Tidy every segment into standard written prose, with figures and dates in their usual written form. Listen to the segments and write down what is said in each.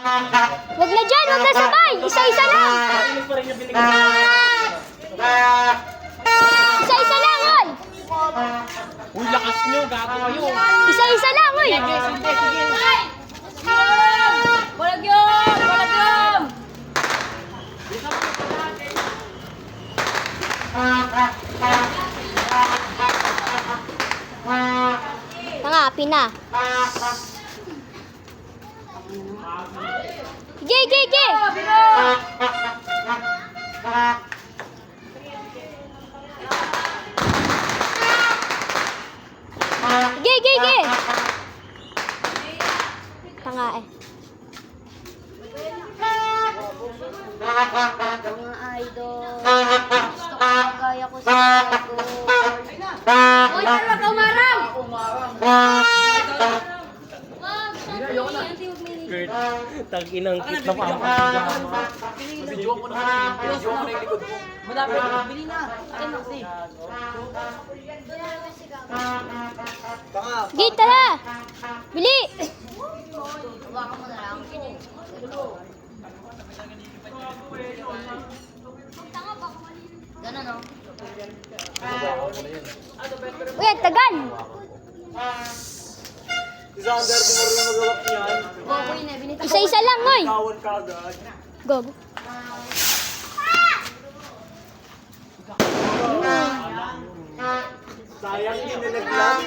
Wag na dyan, wag na sabay. Isa-isa lang. Isa-isa lang, oy. Uy, lakas nyo, gago kayo. Isa-isa lang, oy. Balag yun! Balag yun! Nangapi na. Gigi! Gigi! Tanga eh. Mga idol. Gusto ko magaya ko sa idol. Uy, talaga umarang! Kurt, tag-inang kit na pa ako. Video ko na yung likod mo. Malapit, bili na. Akin na kasi. Gita na! Bili! Hawakan mo na lang. Ganun, no? Uy, ang tagal! Si Sander, di marunong magawak niyan. Bobo yun eh. Binita ko. Isa-isa lang, oy! Kawan ka agad. Gogo. Sayang inilaglag.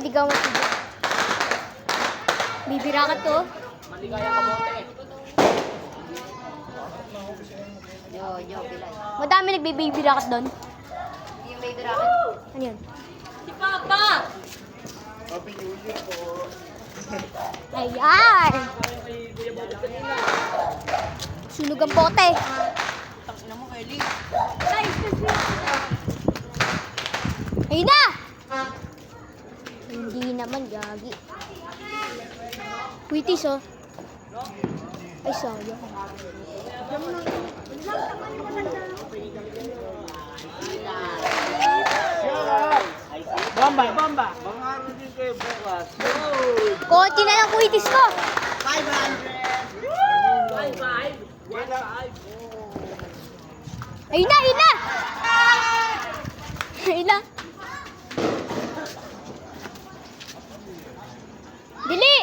Hindi ka matibig. Bibira ka to. Maligaya ka bote. Yo, bilay. Madami nagbibibira ka doon. Yung baby rocket. Ano yun? Si Papa! Happy New Year po. Ayan! Sunog ang bote. Tangina mo, Kelly. Ayun na! Hindi naman, gagi. Waitis, oh. Ay, sayang. Bomba, bomba. Mga ano din kayo bukas. Konti na lang kuitis ko. 500. Ayun na, ayun na! Ayun na. Dili!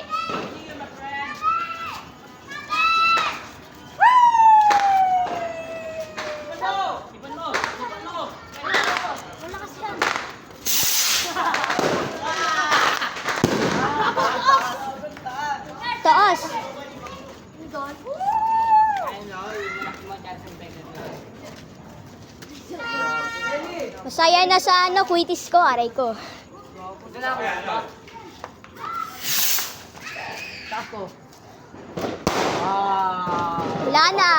Taas. Masaya na sa ano, kuitis ko, aray ko. Tako. Wala na.